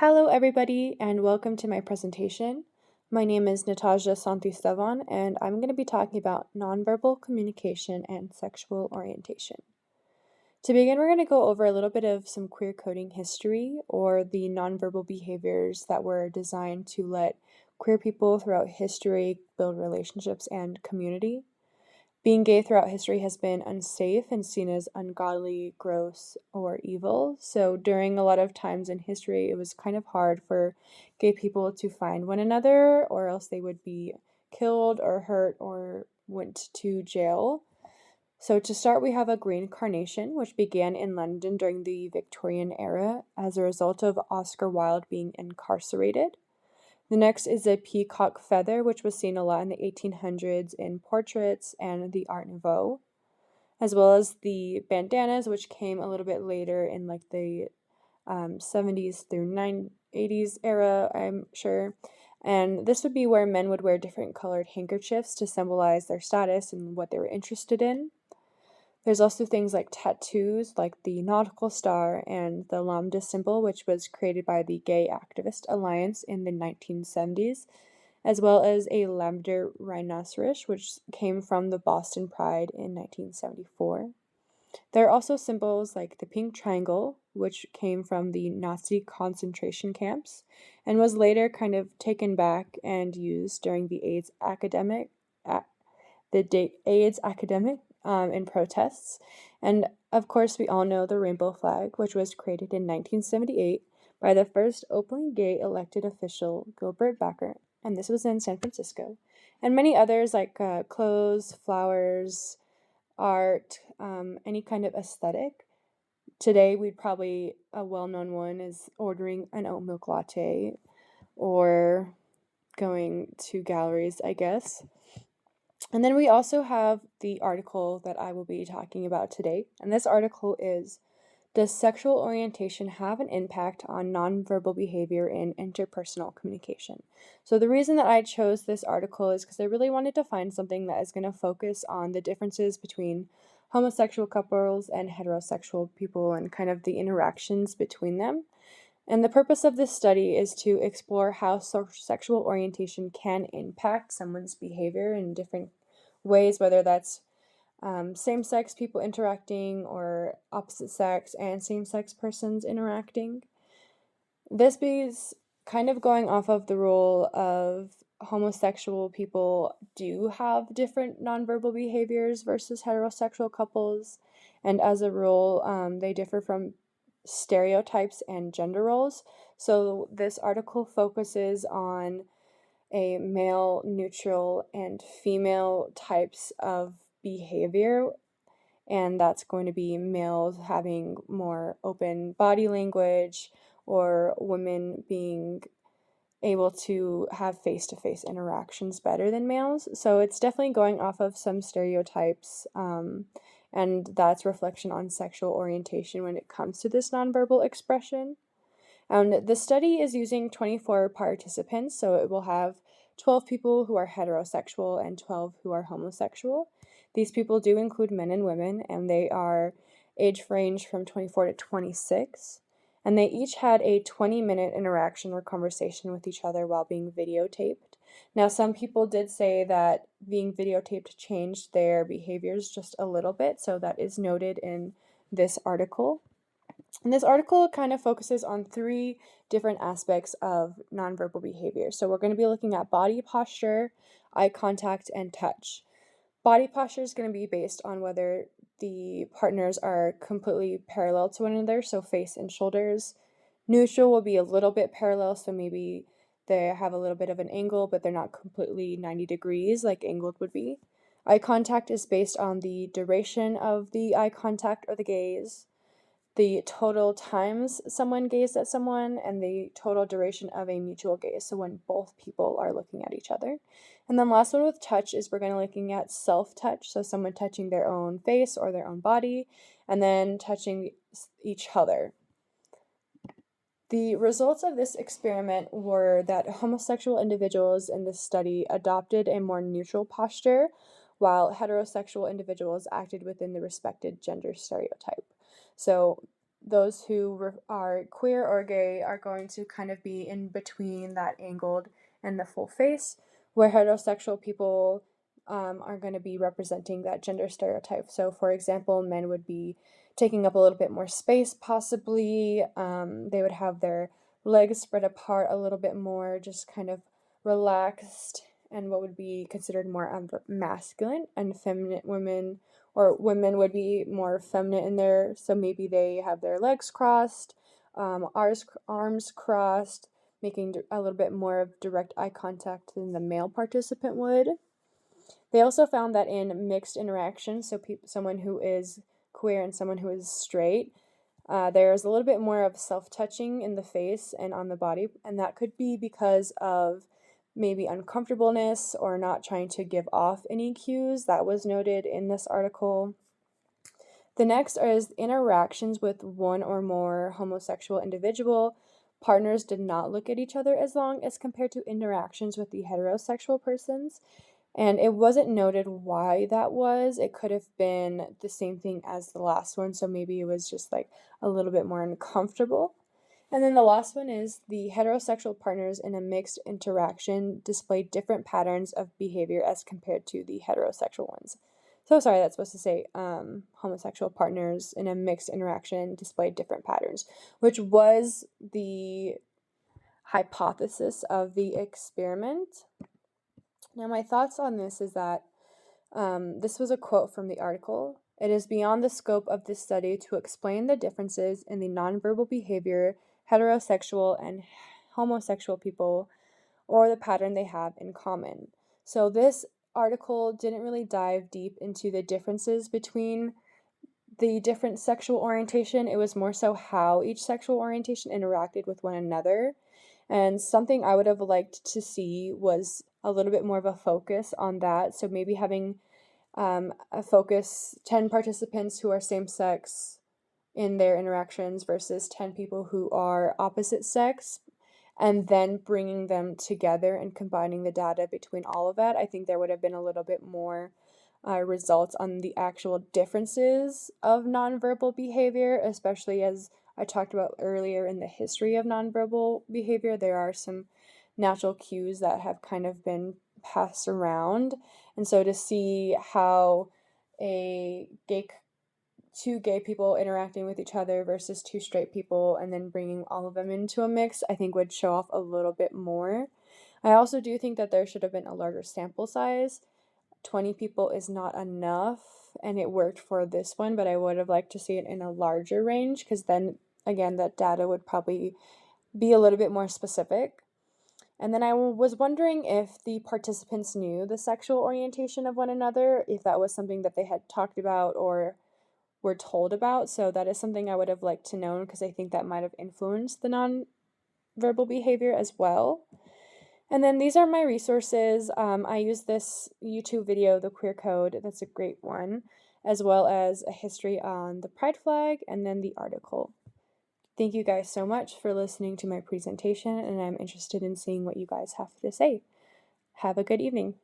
Hello, everybody, and welcome to my presentation. My name is Natasha Santistevan, and I'm going to be talking about nonverbal communication and sexual orientation. To begin, we're going to go over a little bit of some queer coding history, or the nonverbal behaviors that were designed to let queer people throughout history build relationships and community. Being gay throughout history has been unsafe and seen as ungodly, gross, or evil. So during a lot of times in history, it was kind of hard for gay people to find one another, or else they would be killed or hurt or went to jail. So to start, we have a green carnation, which began in London during the Victorian era as a result of Oscar Wilde being incarcerated. The next is a peacock feather, which was seen a lot in the 1800s in portraits and the Art Nouveau, as well as the bandanas, which came a little bit later in like the 70s through 80s era, I'm sure. And this would be where men would wear different colored handkerchiefs to symbolize their status and what they were interested in. There's also things like tattoos, like the nautical star and the lambda symbol, which was created by the Gay Activist Alliance in the 1970s, as well as a lavender rhinoceros, which came from the Boston Pride in 1974. There are also symbols like the pink triangle, which came from the Nazi concentration camps and was later kind of taken back and used during the AIDS epidemic in protests. And of course, we all know the rainbow flag, which was created in 1978 by the first openly gay elected official, Gilbert Baker, and this was in San Francisco. And many others like clothes, flowers, art, any kind of aesthetic. Today, a well-known one is ordering an oat milk latte or going to galleries, I guess. And then we also have the article that I will be talking about today. And this article is, does sexual orientation have an impact on nonverbal behavior in interpersonal communication? So the reason that I chose this article is because I really wanted to find something that is going to focus on the differences between homosexual couples and heterosexual people and kind of the interactions between them. And the purpose of this study is to explore how sexual orientation can impact someone's behavior in different ways, whether that's same-sex people interacting or opposite sex and same-sex persons interacting. This is kind of going off of the rule of homosexual people do have different nonverbal behaviors versus heterosexual couples, and as a rule, they differ from stereotypes and gender roles. So this article focuses on a male, neutral, and female types of behavior, and that's going to be males having more open body language or women being able to have face-to-face interactions better than males. So it's definitely going off of some stereotypes, and that's reflection on sexual orientation when it comes to this nonverbal expression. The study is using 24 participants, so it will have 12 people who are heterosexual and 12 who are homosexual. These people do include men and women, and they are age range from 24 to 26. And they each had a 20-minute interaction or conversation with each other while being videotaped. Now, some people did say that being videotaped changed their behaviors just a little bit, so that is noted in this article. And this article kind of focuses on three different aspects of nonverbal behavior. So we're going to be looking at body posture, eye contact, and touch. Body posture is going to be based on whether the partners are completely parallel to one another, so face and shoulders. Neutral will be a little bit parallel, so maybe they have a little bit of an angle, but they're not completely 90 degrees like angled would be. Eye contact is based on the duration of the eye contact or the gaze, the total times someone gazed at someone, and the total duration of a mutual gaze, so when both people are looking at each other. And then last one with touch is we're going to be looking at self-touch, so someone touching their own face or their own body, and then touching each other. The results of this experiment were that homosexual individuals in this study adopted a more neutral posture, while heterosexual individuals acted within the respected gender stereotype. So those who are queer or gay are going to kind of be in between that angled and the full face, where heterosexual people are going to be representing that gender stereotype. So, for example, men would be taking up a little bit more space, possibly. They would have their legs spread apart a little bit more, just kind of relaxed, and what would be considered more masculine, and feminine women, or women would be more feminine in there. So maybe they have their legs crossed, arms crossed, making a little bit more of direct eye contact than the male participant would. They also found that in mixed interactions, so someone who is queer and someone who is straight, there's a little bit more of self-touching in the face and on the body, and that could be because of maybe uncomfortableness or not trying to give off any cues. That was noted in this article. The next is interactions with one or more homosexual individual. Partners did not look at each other as long as compared to interactions with the heterosexual persons. And it wasn't noted why that was. It could have been the same thing as the last one, so maybe it was just like a little bit more uncomfortable. And then the last one is the heterosexual partners in a mixed interaction displayed different patterns of behavior as compared to the heterosexual ones. So sorry, that's supposed to say homosexual partners in a mixed interaction displayed different patterns, which was the hypothesis of the experiment. Now, my thoughts on this is that this was a quote from the article. It is beyond the scope of this study to explain the differences in the nonverbal behavior heterosexual and homosexual people or the pattern they have in common. So this article didn't really dive deep into the differences between the different sexual orientation. It was more so how each sexual orientation interacted with one another. And something I would have liked to see was a little bit more of a focus on that. So maybe having a focus 10 participants who are same sex in their interactions versus 10 people who are opposite sex, and then bringing them together and combining the data between all of that. I think there would have been a little bit more results on the actual differences of nonverbal behavior, especially as I talked about earlier in the history of nonverbal behavior. There are some natural cues that have kind of been passed around, and so to see how two gay people interacting with each other versus two straight people and then bringing all of them into a mix, I think would show off a little bit more. I also do think that there should have been a larger sample size. 20 people is not enough, and it worked for this one, but I would have liked to see it in a larger range, because then again that data would probably be a little bit more specific. And then I was wondering if the participants knew the sexual orientation of one another, if that was something that they had talked about or were told about. So that is something I would have liked to know, because I think that might have influenced the nonverbal behavior as well. And then these are my resources. I use this YouTube video, The Queer Code, that's a great one, as well as a history on the pride flag, and then the article. Thank you guys so much for listening to my presentation, and I'm interested in seeing what you guys have to say. Have a good evening.